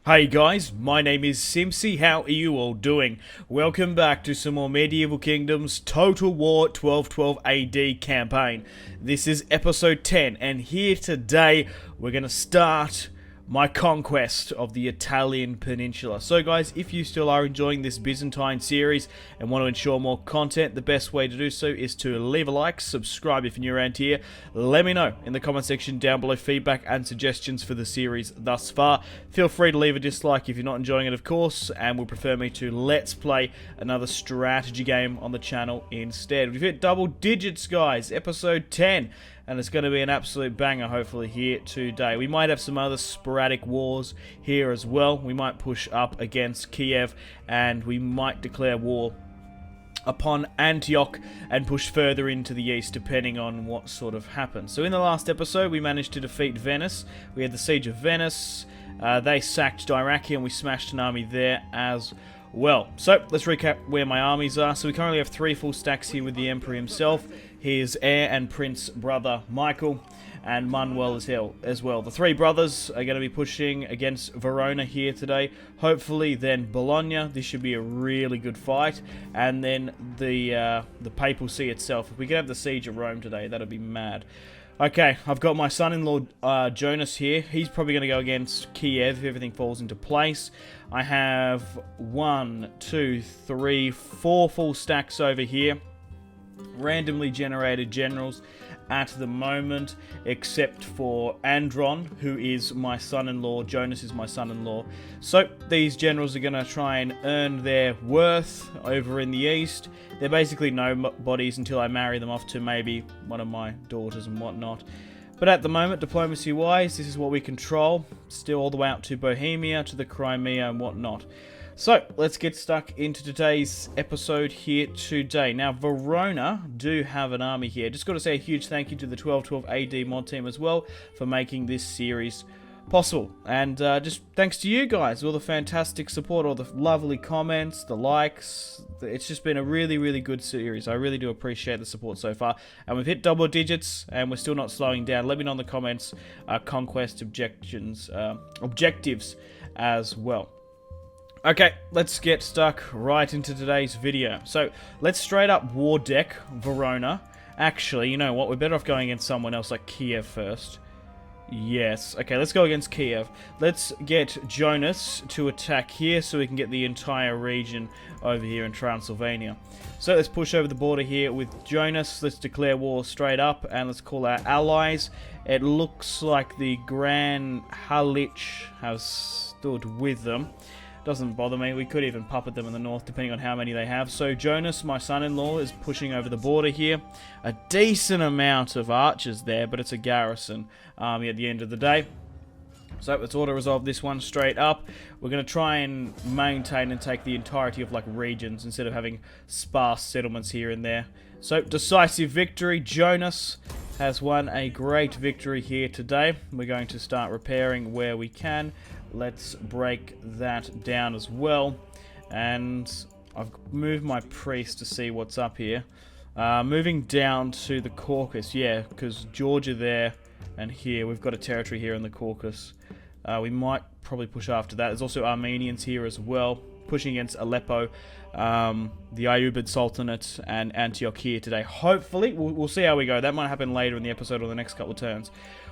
Hey guys, my name is Simpzy. How are you all doing? Welcome back to some more Medieval Kingdoms Total War 1212 AD campaign. This is episode 10, and here today we're going to start my conquest of the Italian peninsula. So guys, if you still are enjoying this Byzantine series and want to ensure more content, the best way to do so is to leave a like, subscribe if you're new around here. Let me know in the comment section down below feedback and suggestions for the series thus far. Feel free to leave a dislike if you're not enjoying it, of course, and would prefer me to let's play another strategy game on the channel instead. We've hit double digits, guys, episode 10. And it's going to be an absolute banger, hopefully, here today. We might have some other sporadic wars here as well. We might push up against Kiev, and we might declare war upon Antioch and push further into the east, depending on what sort of happens. So in the last episode, we managed to defeat Venice. We had the Siege of Venice. They sacked Dyrrhachium, and we smashed an army there as well. So let's recap where my armies are. So we currently have 3 full stacks here with the Emperor himself, his heir and prince brother Michael, and Manuel as well. The 3 brothers are going to be pushing against Verona here today. Hopefully then Bologna. This should be a really good fight. And then the Papal See itself. If we could have the Siege of Rome today, that'd be mad. Okay, I've got my son-in-law Jonas here. He's probably going to go against Kiev if everything falls into place. I have 1, 2, 3, 4 full stacks over here. Randomly generated generals at the moment, except for Andron, who is my son-in-law. Jonas is my son-in-law. So these generals are going to try and earn their worth over in the east. They're basically nobodies until I marry them off to maybe one of my daughters and whatnot. But at the moment, diplomacy-wise, this is what we control. Still all the way out to Bohemia, to the Crimea and whatnot. So, let's get stuck into today's episode here today. Now, Verona do have an army here. Just got to say a huge thank you to the 1212 AD mod team as well for making this series possible. And just thanks to you guys, all the fantastic support, all the lovely comments, the likes. It's just been a really, really good series. I really do appreciate the support so far. And we've hit double digits, and we're still not slowing down. Let me know in the comments conquest objectives as well. Okay, let's get stuck right into today's video. So, let's straight up war deck Verona. Actually, you know what? We're better off going against someone else like Kiev first. Yes. Okay, let's go against Kiev. Let's get Jonas to attack here so we can get the entire region over here in Transylvania. So let's push over the border here with Jonas. Let's declare war straight up and let's call our allies. It looks like the Grand Halich has stood with them. Doesn't bother me. We could even puppet them in the north depending on how many they have. So Jonas, my son-in-law, is pushing over the border here. A decent amount of archers there, but it's a garrison army at the end of the day. So let's auto-resolve this one straight up. We're going to try and maintain and take the entirety of like regions instead of having sparse settlements here and there. So decisive victory. Jonas has won a great victory here today. We're going to start repairing where we can. Let's break that down as well. And I've moved my priest to see what's up here. Moving down to the Caucasus, yeah, because Georgia there and here. We've got a territory here in the Caucasus. We might probably push after that. There's also Armenians here as well, pushing against Aleppo, the Ayyubid Sultanate, and Antioch here today. Hopefully, we'll see how we go. That might happen later in the episode or the next couple of turns.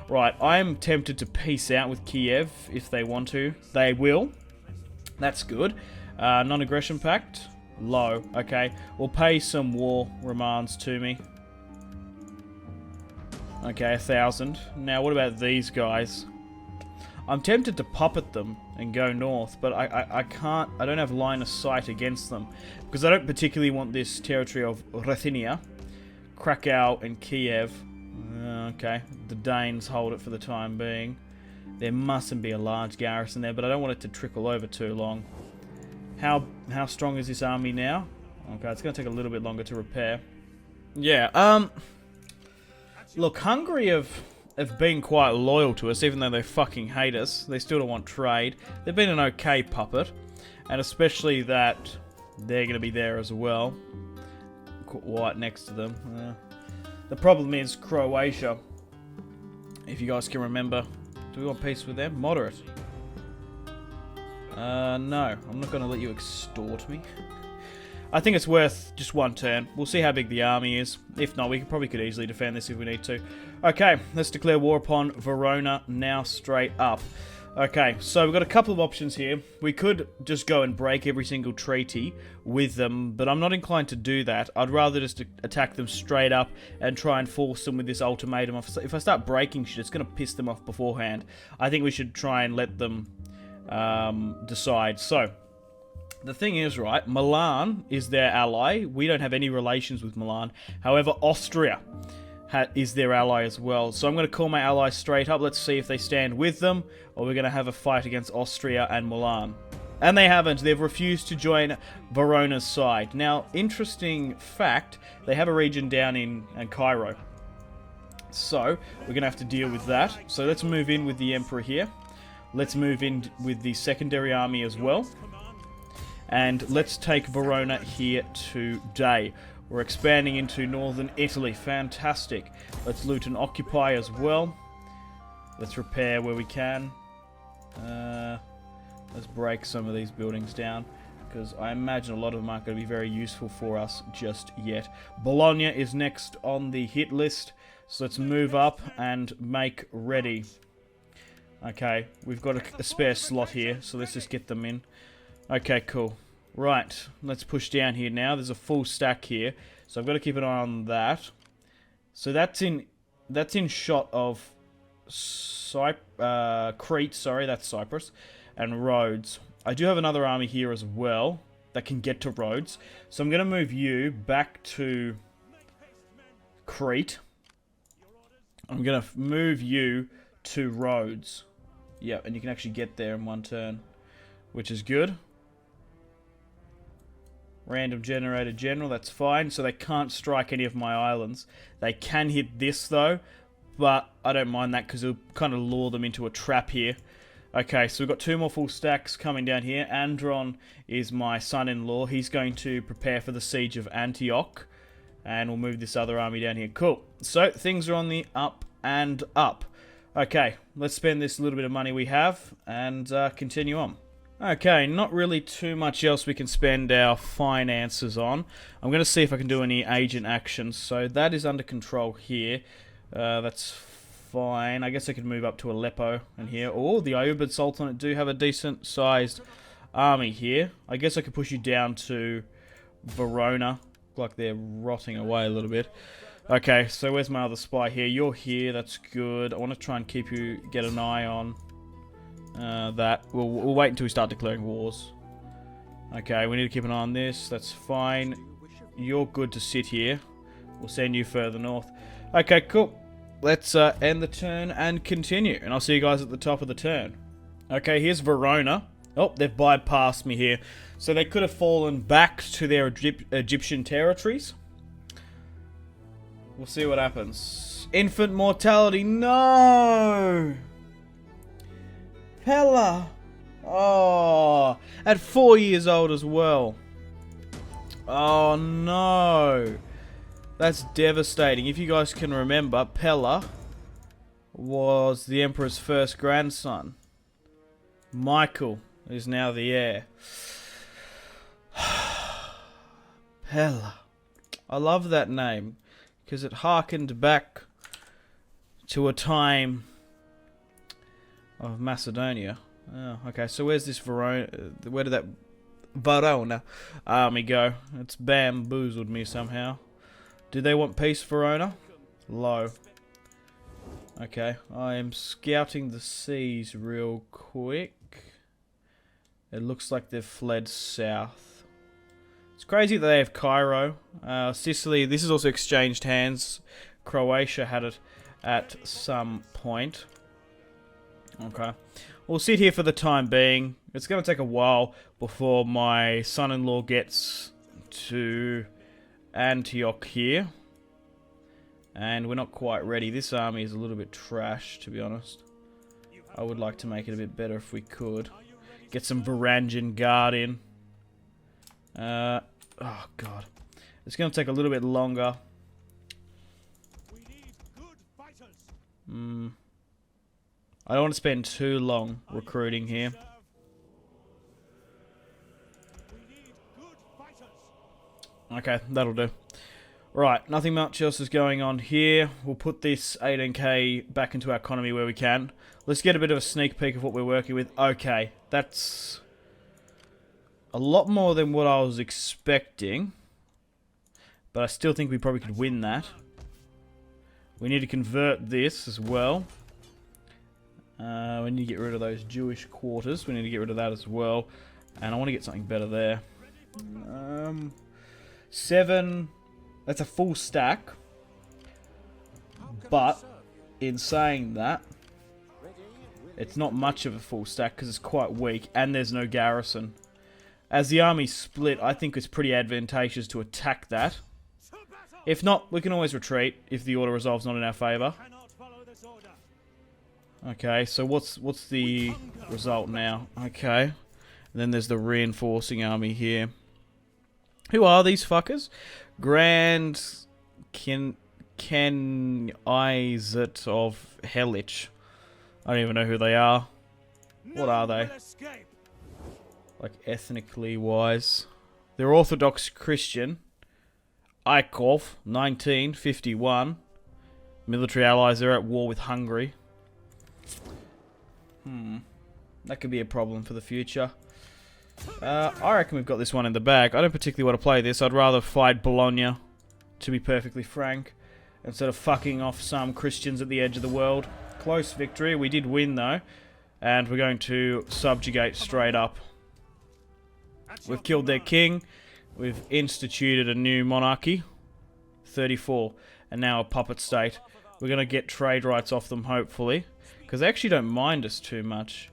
Right, I'm tempted to peace out with Kiev if they want to. They will. That's good. Non-aggression pact? Low. Okay, we'll pay some war remands to me. Okay, 1,000. Now, what about these guys? I'm tempted to puppet them and go north, but I can't. I don't have line of sight against them because I don't particularly want this territory of Ruthenia, Krakow, and Kiev. Okay, the Danes hold it for the time being. There mustn't be a large garrison there, but I don't want it to trickle over too long. How strong is this army now? Okay, it's going to take a little bit longer to repair. Yeah. Look, Hungary have been quite loyal to us, even though they fucking hate us. They still don't want trade. They've been an okay puppet, and especially that they're going to be there as well, right next to them. The problem is Croatia. If you guys can remember, do we want peace with them? Moderate. No. I'm not going to let you extort me. I think it's worth just one turn. We'll see how big the army is. If not, we probably could easily defend this if we need to. Okay, let's declare war upon Verona now straight up. Okay, so we've got a couple of options here. We could just go and break every single treaty with them, but I'm not inclined to do that. I'd rather just attack them straight up and try and force them with this ultimatum. If I start breaking shit, it's going to piss them off beforehand. I think we should try and let them decide. So, the thing is, right, Milan is their ally. We don't have any relations with Milan. However, Austria is their ally as well. So I'm going to call my allies straight up. Let's see if they stand with them, or we're going to have a fight against Austria and Milan. And they haven't. They've refused to join Verona's side. Now, interesting fact, they have a region down in Cairo. So, we're going to have to deal with that. So let's move in with the Emperor here. Let's move in with the secondary army as well. And let's take Verona here today. We're expanding into northern Italy. Fantastic. Let's loot and occupy as well. Let's repair where we can. Let's break some of these buildings down, because I imagine a lot of them aren't going to be very useful for us just yet. Bologna is next on the hit list. So let's move up and make ready. Okay, we've got a spare slot here, so let's just get them in. Okay, cool. Right, let's push down here now. There's a full stack here, so I've got to keep an eye on that. So that's in shot of Crete, sorry, that's Cyprus, and Rhodes. I do have another army here as well that can get to Rhodes, so I'm going to move you back to Crete. I'm going to move you to Rhodes. Yeah, and you can actually get there in one turn, which is good. Random generated general, that's fine. So they can't strike any of my islands. They can hit this though, but I don't mind that because it'll kind of lure them into a trap here. Okay, so we've got two more full stacks coming down here. Andron is my son-in-law. He's going to prepare for the siege of Antioch. And we'll move this other army down here. Cool. So things are on the up and up. Okay, let's spend this little bit of money we have and continue on. Okay, not really too much else we can spend our finances on. I'm going to see if I can do any agent actions. So that is under control here. That's fine. I guess I could move up to Aleppo and here. Oh, the Ayyubid Sultanate do have a decent sized army here. I guess I could push you down to Verona. Look like they're rotting away a little bit. Okay, so where's my other spy here? You're here, that's good. I want to try and keep you, get an eye on that. We'll wait until we start declaring wars. Okay, we need to keep an eye on this. That's fine. You're good to sit here. We'll send you further north. Okay, cool. Let's end the turn and continue. And I'll see you guys at the top of the turn. Okay, here's Verona. Oh, they've bypassed me here. So they could have fallen back to their Egyptian territories. We'll see what happens. Infant mortality. No! Pella! Oh, at 4 years old as well. Oh no. That's devastating. If you guys can remember, Pella was the Emperor's first grandson. Michael is now the heir. Pella. I love that name because it harkened back to a time of Macedonia. Oh, okay, so where's this Verona? Where did that Verona army go? It's bamboozled me somehow. Do they want peace, Verona? Low. Okay, I am scouting the seas real quick. It looks like they've fled south. It's crazy that they have Cairo. Sicily, this is also exchanged hands. Croatia had it at some point. Okay. We'll sit here for the time being. It's going to take a while before my son-in-law gets to Antioch here. And we're not quite ready. This army is a little bit trash, to be honest. I would like to make it a bit better if we could. Get some Varangian Guard in. Oh, God. It's going to take a little bit longer. I don't want to spend too long recruiting here. Okay, that'll do. Right, nothing much else is going on here. We'll put this 18k back into our economy where we can. Let's get a bit of a sneak peek of what we're working with. Okay, that's a lot more than what I was expecting. But I still think we probably could win that. We need to convert this as well. We need to get rid of those Jewish quarters. We need to get rid of that as well. And I want to get something better there. 7. That's a full stack. But in saying that, it's not much of a full stack because it's quite weak and there's no garrison. As the army split, I think it's pretty advantageous to attack that. If not, we can always retreat if the order resolve's not in our favour. Okay, so what's the result now? Okay. And then there's the reinforcing army here. Who are these fuckers? Grand Kenizet of Hellich. I don't even know who they are. What are they? Like ethnically wise. They're Orthodox Christian. Ikov, 1951. Military allies are at war with Hungary. That could be a problem for the future. I reckon we've got this one in the bag. I don't particularly want to play this. I'd rather fight Bologna, to be perfectly frank, instead of fucking off some Christians at the edge of the world. Close victory. We did win, though. And we're going to subjugate straight up. We've killed their king. We've instituted a new monarchy. 34. And now a puppet state. We're going to get trade rights off them, hopefully. Because they actually don't mind us too much.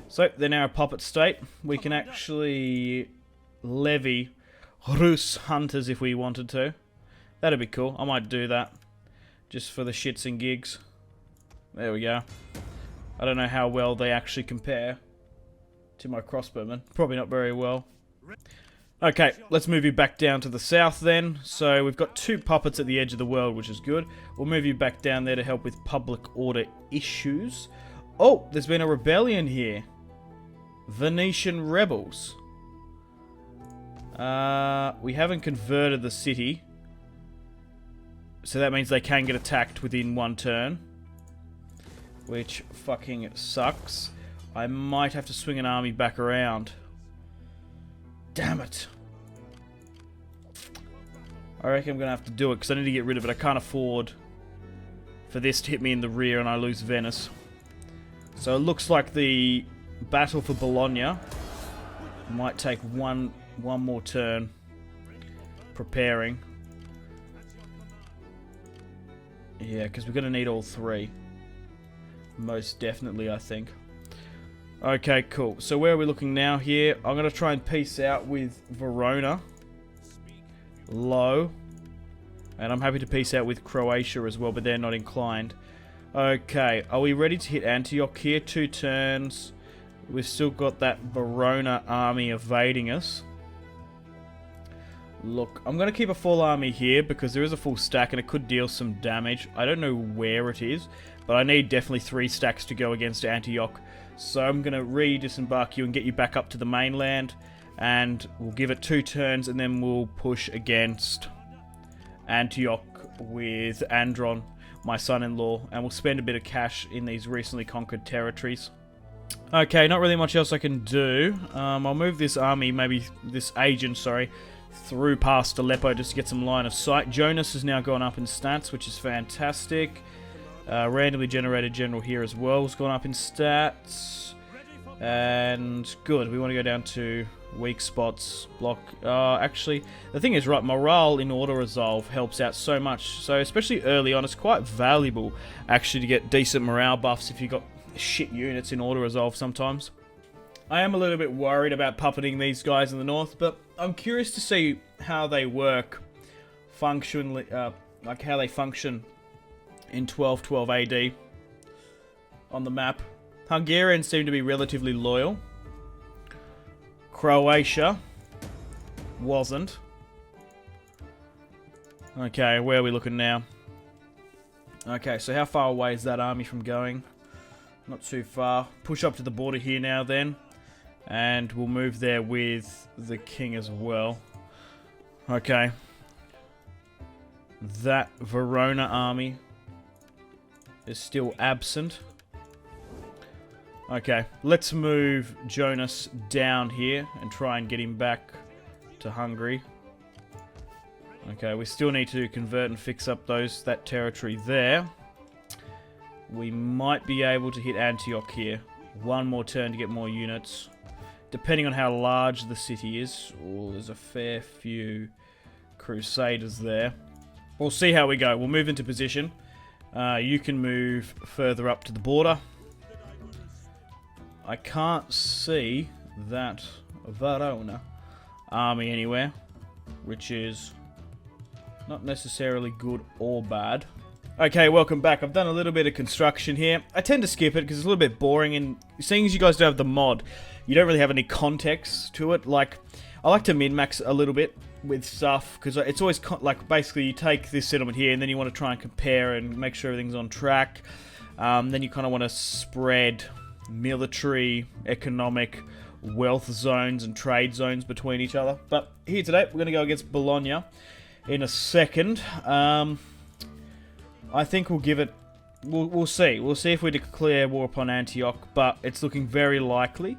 So, they're now a puppet state. We can actually levy Rus hunters if we wanted to. That'd be cool. I might do that. Just for the shits and gigs. There we go. I don't know how well they actually compare to my crossbowmen. Probably not very well. Okay, let's move you back down to the south then. So we've got 2 puppets at the edge of the world, which is good. We'll move you back down there to help with public order issues. Oh, there's been a rebellion here. Venetian rebels. We haven't converted the city. So that means they can get attacked within 1 turn. Which fucking sucks. I might have to swing an army back around. Damn it. I reckon I'm going to have to do it because I need to get rid of it. I can't afford for this to hit me in the rear and I lose Venice. So it looks like the battle for Bologna might take one more turn preparing. Yeah, because we're going to need all 3. Most definitely, I think. Okay, cool. So where are we looking now here? I'm going to try and peace out with Verona. Low. And I'm happy to peace out with Croatia as well, but they're not inclined. Okay, are we ready to hit Antioch here? 2 turns. We've still got that Verona army evading us. Look, I'm going to keep a full army here because there is a full stack and it could deal some damage. I don't know where it is, but I need definitely 3 stacks to go against Antioch. So I'm going to re-disembark you and get you back up to the mainland. And we'll give it 2 turns and then we'll push against Antioch with Andron, my son-in-law. And we'll spend a bit of cash in these recently conquered territories. Okay, not really much else I can do. I'll move this army, maybe this agent, sorry, through past Aleppo just to get some line of sight. Jonas has now gone up in stats, which is fantastic. Randomly generated general here as well has gone up in stats. And good, we want to go down to weak spots, block. Actually, the thing is, right, morale in auto resolve helps out so much. So especially early on, it's quite valuable actually to get decent morale buffs if you've got shit units in auto resolve sometimes. I am a little bit worried about puppeting these guys in the north, but I'm curious to see how they work functionally, like how they function in 1212 AD on the map. Hungarians seem to be relatively loyal. Croatia wasn't. Okay, where are we looking now? Okay, so how far away is that army from going? Not too far. Push up to the border here now then. And we'll move there with the king as well. Okay. That Verona army is still absent. Okay, let's move Jonas down here and try and get him back to Hungary. Okay, we still need to convert and fix up that territory there. We might be able to hit Antioch here. One more turn to get more units. Depending on how large the city is. Oh, there's a fair few Crusaders there. We'll see how we go. We'll move into position. You can move further up to the border. I can't see that Verona army anywhere, which is not necessarily good or bad. Okay, welcome back. I've done a little bit of construction here. I tend to skip it because it's a little bit boring, and seeing as you guys don't have the mod, you don't really have any context to it. Like, I like to min-max a little bit with stuff, because it's always, like, basically you take this settlement here, and then you want to try and compare and make sure everything's on track. Then you kind of want to spread military, economic, wealth zones and trade zones between each other. But here today, we're going to go against Bologna in a second. I think we'll give it... We'll see. We'll see if we declare war upon Antioch, but it's looking very likely.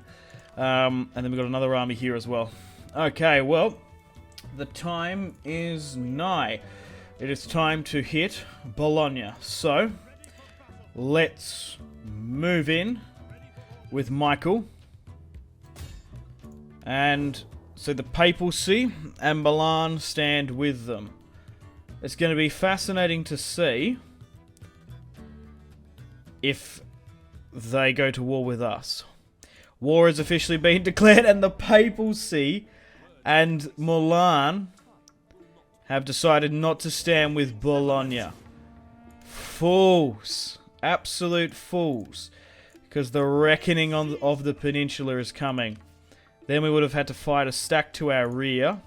And then we've got another army here as well. Okay, well, the time is nigh. It is time to hit Bologna. So, let's move in with Michael. And so the papacy and Milan stand with them. It's going to be fascinating to see if they go to war with us. War has officially been declared, and the papacy and Milan have decided not to stand with Bologna. Fools. Absolute fools. Because the reckoning of the peninsula is coming. Then we would have had to fight a stack to our rear.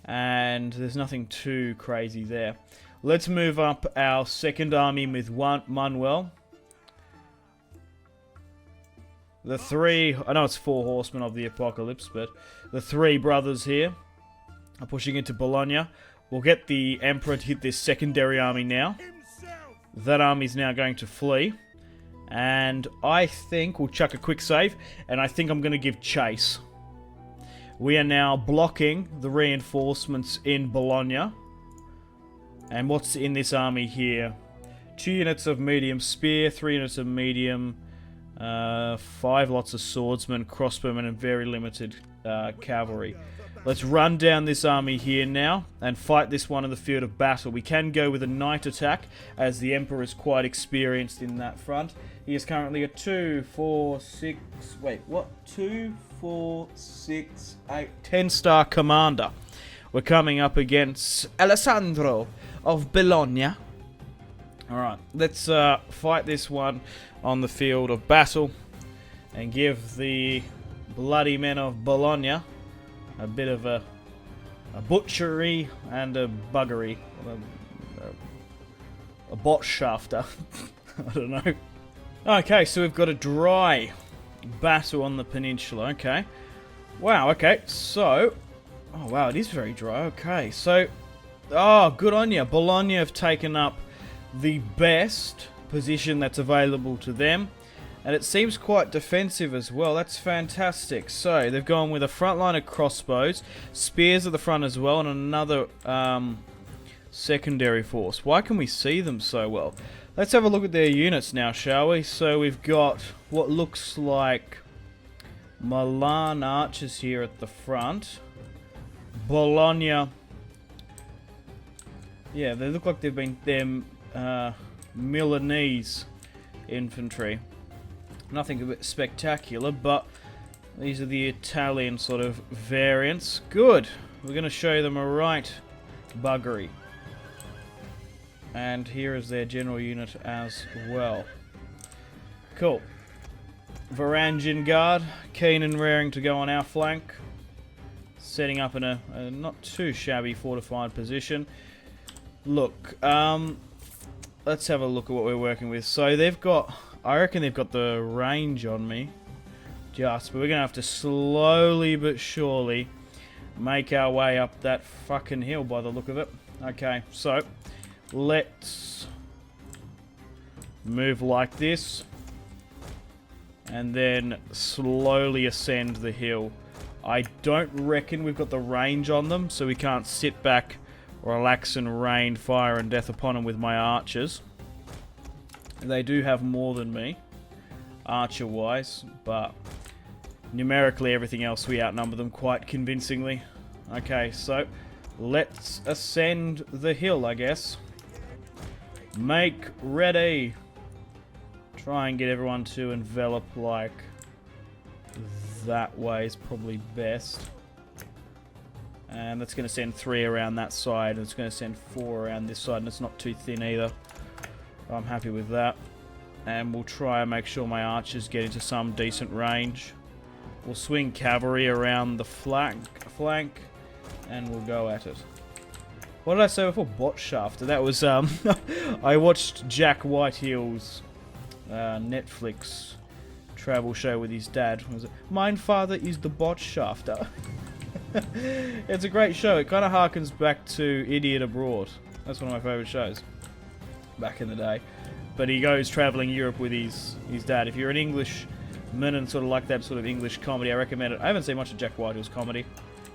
And there's nothing too crazy there. Let's move up our second army with Manuel. The three... I know it's 4 horsemen of the apocalypse, but the 3 brothers here are pushing into Bologna. We'll get the Emperor to hit this secondary army now. That army's now going to flee. And I think we'll chuck a quick save. And I think I'm going to give chase. We are now blocking the reinforcements in Bologna. And what's in this army here? 2 units of medium spear, 3 units of medium, 5 lots of swordsmen, crossbowmen, and very limited cavalry. Let's run down this army here now and fight this one in the field of battle. We can go with a night attack, as the Emperor is quite experienced in that front. He is currently a 2, 4, 6... Wait, what? 2, 4, 6, 8... 10-star commander. We're coming up against Alessandro of Bologna. Alright, let's fight this one on the field of battle and give the bloody men of Bologna a bit of a butchery and a buggery. A bot shafter. I don't know. Okay, so we've got a dry battle on the peninsula. Okay. Wow, okay. So... Oh, wow, it is very dry. Okay, so... Oh, good on you. Bologna have taken up the best position that's available to them. And it seems quite defensive as well. That's fantastic. So, they've gone with a front line of crossbows, spears at the front as well, and another secondary force. Why can we see them so well? Let's have a look at their units now, shall we? So, we've got what looks like Milan archers here at the front. Bologna. Yeah, they look like they've been them Milanese infantry. Nothing a bit spectacular, but these are the Italian sort of variants. Good. We're going to show them a right buggery. And here is their general unit as well. Cool. Varangian Guard, keen and raring to go on our flank. Setting up in a not too shabby fortified position. Look, let's have a look at what we're working with. So they've got... I reckon they've got the range on me. But we're going to have to slowly but surely make our way up that fucking hill by the look of it. Okay, so let's move like this and then slowly ascend the hill. I don't reckon we've got the range on them, so we can't sit back, relax and rain fire and death upon them with my archers. They do have more than me, archer-wise, but numerically everything else we outnumber them quite convincingly. Okay, so let's ascend the hill, I guess. Make ready. Try and get everyone to envelop like that way is probably best. And that's going to send 3 around that side, and it's going to send 4 around this side, and it's not too thin either. I'm happy with that. And we'll try and make sure my archers get into some decent range. We'll swing cavalry around the flank, and we'll go at it. What did I say before? Bot shafter. That was, I watched Jack Whitehill's Netflix travel show with his dad. Was it? My father is the bot shafter. It's a great show. It kind of harkens back to Idiot Abroad. That's one of my favourite shows back in the day. But he goes travelling Europe with his dad. If you're an Englishman and sort of like that sort of English comedy, I recommend it. I haven't seen much of Jack Whitehill's comedy,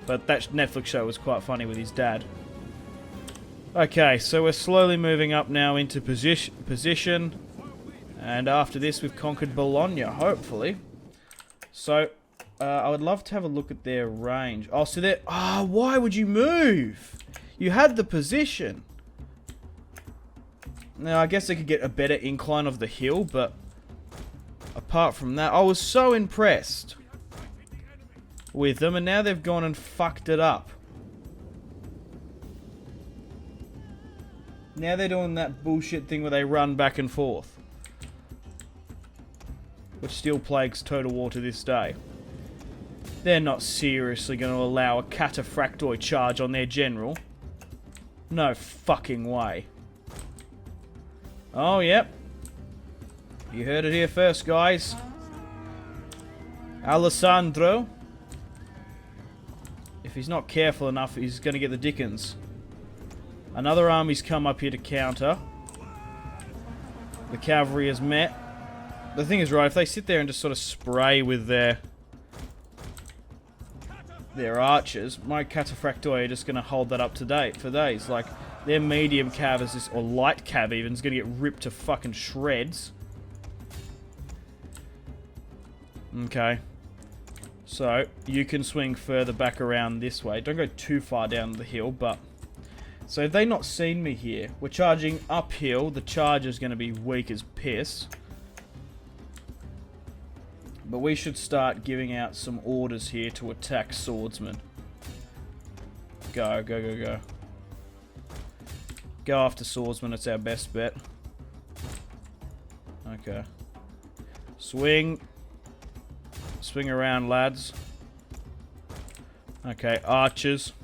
but that Netflix show was quite funny with his dad. Okay, so we're slowly moving up now into position. And after this, we've conquered Bologna, hopefully. So, I would love to have a look at their range. Oh, so they're... Oh, why would you move? You had the position. Now, I guess they could get a better incline of the hill, but... Apart from that, I was so impressed with them, and now they've gone and fucked it up. Now they're doing that bullshit thing where they run back and forth. Which still plagues Total War to this day. They're not seriously going to allow a cataphractoid charge on their general. No fucking way. Oh, yep. You heard it here first, guys. Alessandro. If he's not careful enough, he's going to get the dickens. Another army's come up here to counter. The cavalry has met. The thing is, right, if they sit there and just sort of spray with their archers, my cataphractoi are just going to hold that up for days. Like, their medium cav is just, or light cav even, is going to get ripped to fucking shreds. Okay. So, you can swing further back around this way. Don't go too far down the hill, but... So, have they not seen me here? We're charging uphill. The charge is going to be weak as piss. But we should start giving out some orders here to attack swordsmen. Go, go, go, go. Go after swordsmen, it's our best bet. Okay. Swing. Swing around, lads. Okay, archers.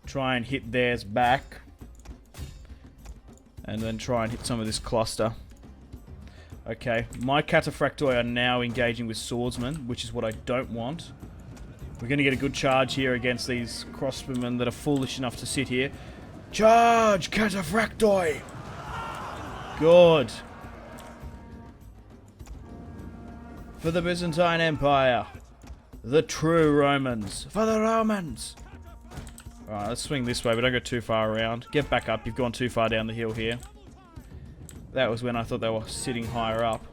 Try and hit theirs back. And then try and hit some of this cluster. Okay, my cataphractoi are now engaging with swordsmen, which is what I don't want. We're going to get a good charge here against these crossbowmen that are foolish enough to sit here. Charge, cataphractoi! Good. For the Byzantine Empire. The true Romans. For the Romans! Alright, let's swing this way, but don't go too far around. Get back up, you've gone too far down the hill here. That was when I thought they were sitting higher up.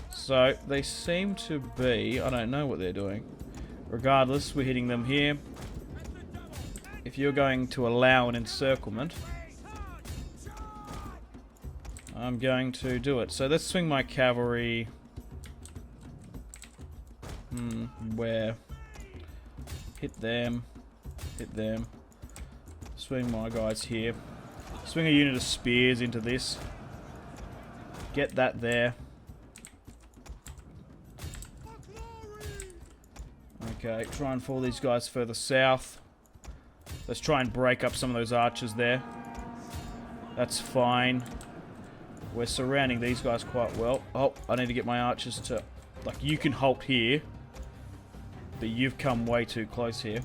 So, they seem to be... I don't know what they're doing. Regardless, we're hitting them here. If you're going to allow an encirclement, I'm going to do it. So, let's swing my cavalry... where? Hit them. Hit them. Swing my guys here. Swing a unit of spears into this. Get that there. Okay, try and fall these guys further south. Let's try and break up some of those archers there. That's fine. We're surrounding these guys quite well. Oh, I need to get my archers to... Like, you can halt here. But you've come way too close here.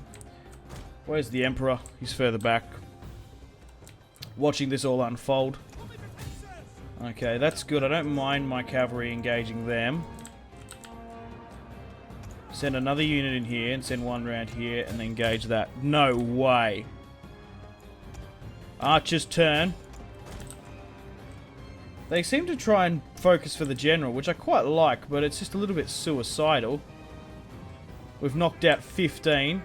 Where's the Emperor? He's further back. watching this all unfold. Okay, that's good. I don't mind my cavalry engaging them. Send another unit in here and send one round here and engage that. No way. Archers turn. They seem to try and focus for the general, which I quite like, but it's just a little bit suicidal. We've knocked out 15.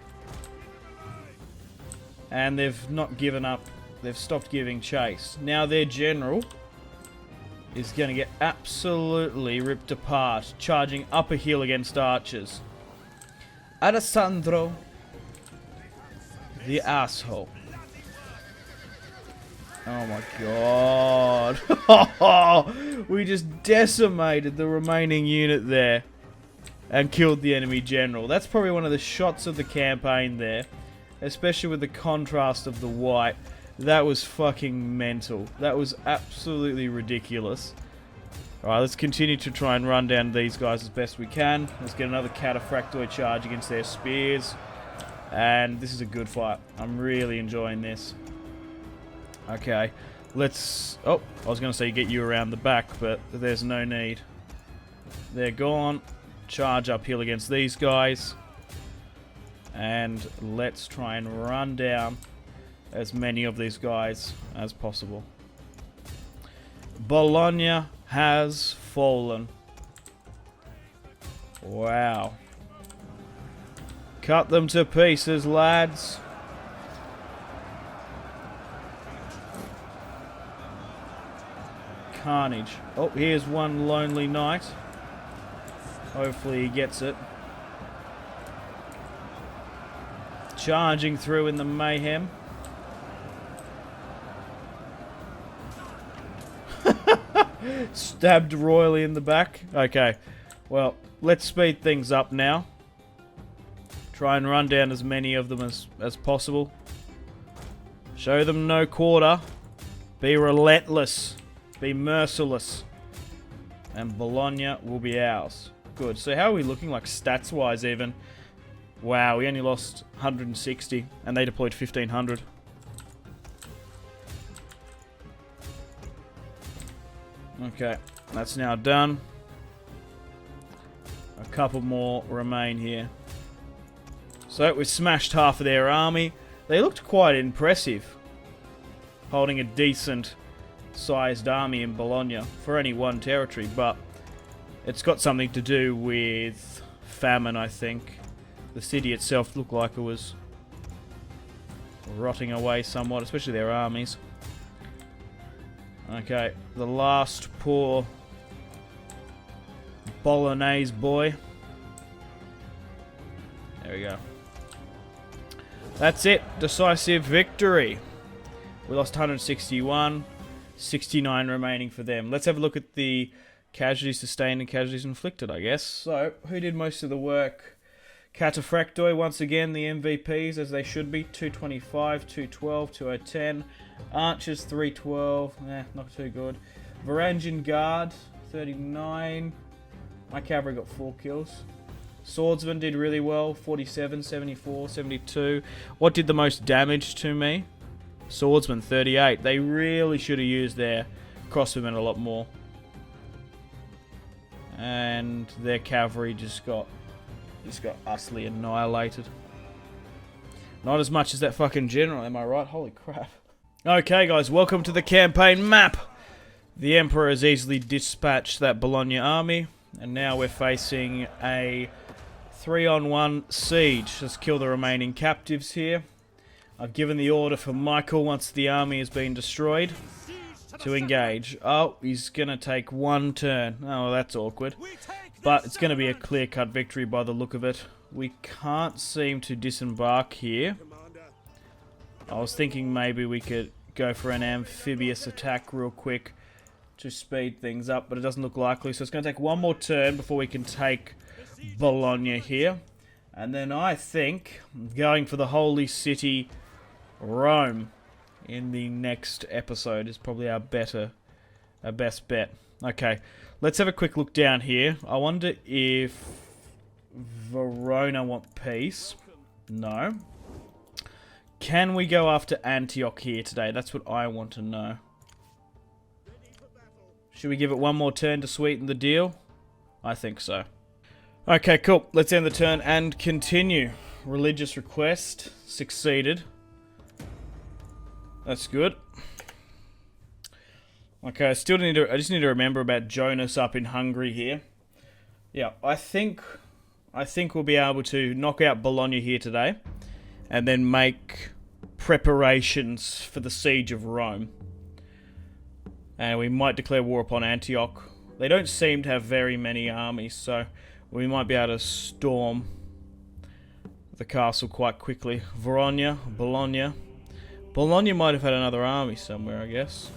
And they've not given up. They've stopped giving chase. Now their general is going to get absolutely ripped apart, charging up a hill against archers. Alessandro, the asshole. Oh my god. We just decimated the remaining unit there and killed the enemy general. That's probably one of the shots of the campaign there, especially with the contrast of the white. That was fucking mental. That was absolutely ridiculous. Alright, let's continue to try and run down these guys as best we can. Let's get another cataphractoid charge against their spears. And this is a good fight. I'm really enjoying this. Okay, let's... Oh, I was going to say get you around the back, but there's no need. They're gone. Charge uphill against these guys. And let's try and run down as many of these guys as possible. Bologna has fallen. Wow. Cut them to pieces, lads. Carnage. Oh, here's one lonely knight. Hopefully he gets it. Charging through in the mayhem. Stabbed royally in the back. Okay, well, let's speed things up now. Try and run down as many of them as possible. Show them no quarter. Be relentless. Be merciless. And Bologna will be ours. Good. So how are we looking like stats-wise even? Wow, we only lost 160 and they deployed 1,500. Okay, that's now done. A couple more remain here. So we've smashed half of their army. They looked quite impressive, holding a decent sized army in Bologna for only one territory, but it's got something to do with famine, I think. The city itself looked like it was rotting away somewhat, especially their armies. Okay, the last poor Bolognese boy. There we go. That's it. Decisive victory. We lost 161. 69 remaining for them. Let's have a look at the casualties sustained and casualties inflicted, I guess. So, who did most of the work? Cataphractoi, once again, the MVPs, as they should be. 225, 212, 2010. Archers, 312. Not too good. Varangian Guard, 39. My cavalry got 4 kills. Swordsman did really well. 47, 74, 72. What did the most damage to me? Swordsman, 38. They really should have used their crossbowmen a lot more. And their cavalry just got utterly annihilated. Not as much as that fucking general, am I right? Holy crap. Okay, guys, welcome to the campaign map. The Emperor has easily dispatched that Bologna army, and now we're facing a 3-on-1 siege. Let's kill the remaining captives here. I've given the order for Michael, once the army has been destroyed, to engage. Oh, he's going to take one turn. Oh, that's awkward. But it's going to be a clear-cut victory by the look of it. We can't seem to disembark here. I was thinking maybe we could go for an amphibious attack real quick to speed things up, but it doesn't look likely. So it's going to take one more turn before we can take Bologna here. And then I think going for the Holy City, Rome, in the next episode is probably our best bet. Okay, let's have a quick look down here. I wonder if Verona want peace. No. Can we go after Antioch here today? That's what I want to know. Should we give it one more turn to sweeten the deal? I think so. Okay, cool. Let's end the turn and continue. Religious request. Succeeded. That's good. Okay, I just need to remember about Jonas up in Hungary here. Yeah, I think we'll be able to knock out Bologna here today, and then make preparations for the siege of Rome. And we might declare war upon Antioch. They don't seem to have very many armies, so we might be able to storm the castle quite quickly. Bologna. Bologna might have had another army somewhere, I guess.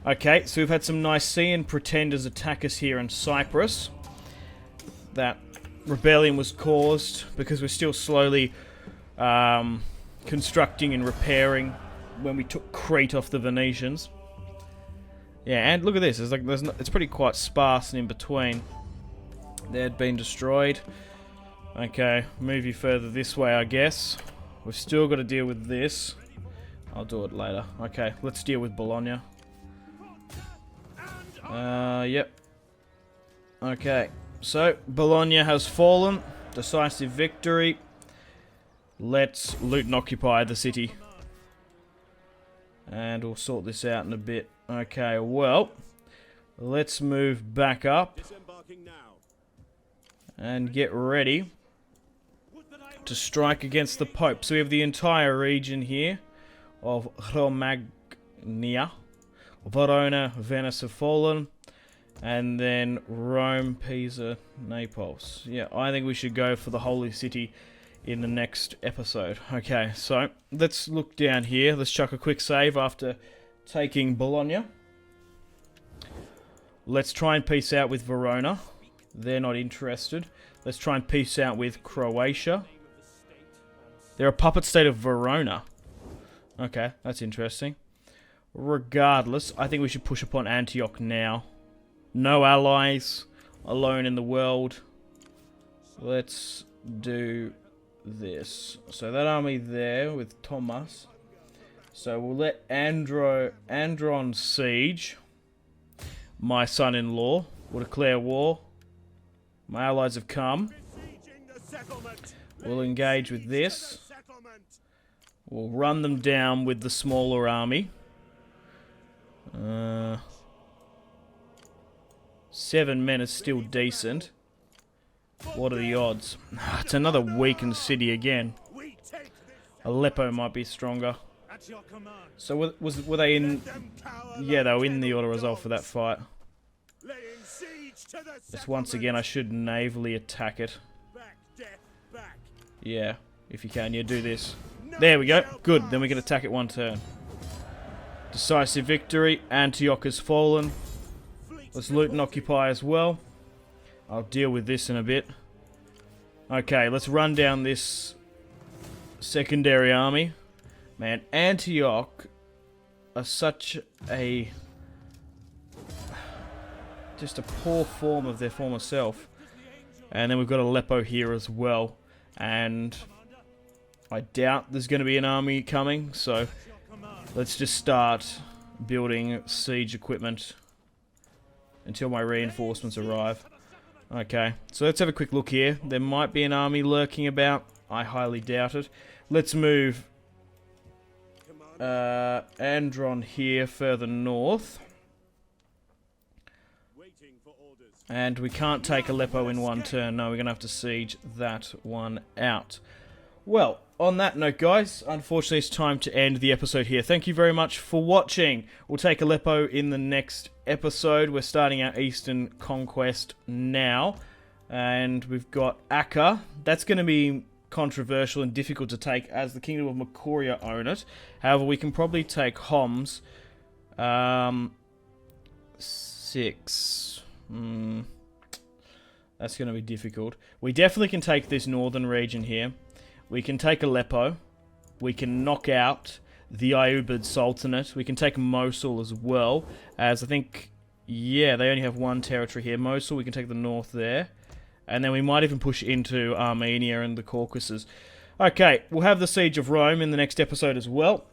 Okay, so we've had some Nicaean pretenders attack us here in Cyprus. That rebellion was caused because we're still slowly constructing and repairing when we took Crete off the Venetians. Yeah, and look at this. It's pretty quite sparse and in between. They had been destroyed. Okay, move you further this way, I guess. We've still got to deal with this. I'll do it later. Okay, let's deal with Bologna. Yep. Okay, so Bologna has fallen. Decisive victory. Let's loot and occupy the city. And we'll sort this out in a bit. Okay, well, let's move back up and get ready to strike against the Pope. So we have the entire region here of Romagna. Verona, Venice have fallen. And then Rome, Pisa, Naples. Yeah, I think we should go for the Holy City in the next episode. Okay, so let's look down here. Let's chuck a quick save after taking Bologna. Let's try and peace out with Verona. They're not interested. Let's try and peace out with Croatia. They're a puppet state of Verona. Okay, that's interesting. Regardless, I think we should push upon Antioch now. No allies, alone in the world. Let's do this. So that army there with Thomas. So we'll let Andron siege. My son-in-law will declare war. My allies have come. We'll engage with this. We'll run them down with the smaller army. 7 men is still decent. What are the odds? It's another weakened city again. Aleppo might be stronger. So were they in... Yeah, they were in the auto resolve for that fight. Just once again, I should navally attack it. Yeah, if you can, yeah, do this. There we go. Good, then we can attack it one turn. Decisive victory. Antioch has fallen. Let's loot and occupy as well. I'll deal with this in a bit. Okay, let's run down this secondary army. Man, Antioch are such a... just a poor form of their former self. And then we've got Aleppo here as well. And I doubt there's going to be an army coming, so let's just start building siege equipment until my reinforcements arrive. Okay, so let's have a quick look here. There might be an army lurking about. I highly doubt it. Let's move Andron here further north. And we can't take Aleppo in one turn. No, we're going to have to siege that one out. Well, on that note, guys, unfortunately it's time to end the episode here. Thank you very much for watching. We'll take Aleppo in the next episode. We're starting our Eastern conquest now. And we've got Acre. That's going to be controversial and difficult to take as the Kingdom of Nicaea own it. However, we can probably take Homs. 6... That's going to be difficult. We definitely can take this northern region here. We can take Aleppo. We can knock out the Ayyubid Sultanate. We can take Mosul as well. As I think, yeah, they only have one territory here. Mosul, we can take the north there. And then we might even push into Armenia and the Caucasus. Okay, we'll have the Siege of Rome in the next episode as well.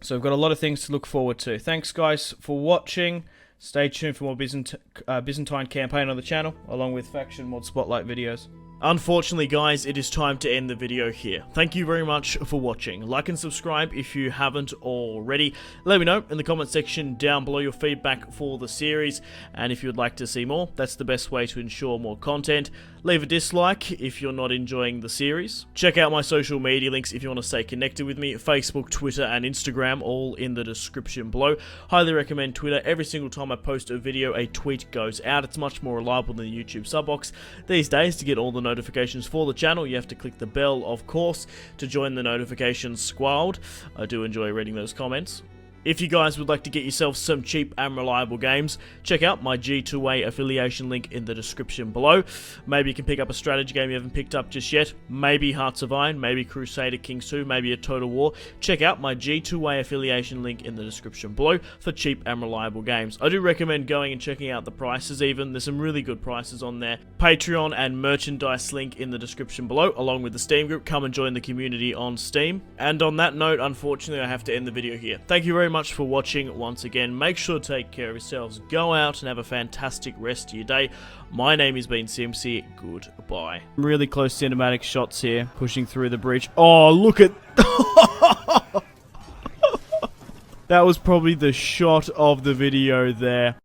So we've got a lot of things to look forward to. Thanks, guys, for watching. Stay tuned for more Byzantine campaign on the channel, along with faction mod spotlight videos. Unfortunately, guys, it is time to end the video here. Thank you very much for watching. Like and subscribe if you haven't already. Let me know in the comment section down below your feedback for the series, and if you would like to see more, that's the best way to ensure more content. Leave a dislike if you're not enjoying the series. Check out my social media links if you want to stay connected with me. Facebook, Twitter, and Instagram, all in the description below. Highly recommend Twitter. Every single time I post a video, a tweet goes out. It's much more reliable than the YouTube sub box. These days, to get all the notifications for the channel, you have to click the bell, of course, to join the notifications squad. I do enjoy reading those comments. If you guys would like to get yourself some cheap and reliable games, check out my G2A affiliation link in the description below. Maybe you can pick up a strategy game you haven't picked up just yet. Maybe Hearts of Iron, maybe Crusader Kings 2, maybe a Total War. Check out my G2A affiliation link in the description below for cheap and reliable games. I do recommend going and checking out the prices even. There's some really good prices on there. Patreon and merchandise link in the description below, along with the Steam group. Come and join the community on Steam. And on that note, unfortunately, I have to end the video here. Thank you very much for watching once again. Make sure to take care of yourselves. Go out and have a fantastic rest of your day. My name has been Simpzy. Goodbye. Really close cinematic shots here, pushing through the breach. Oh, look at... That was probably the shot of the video there.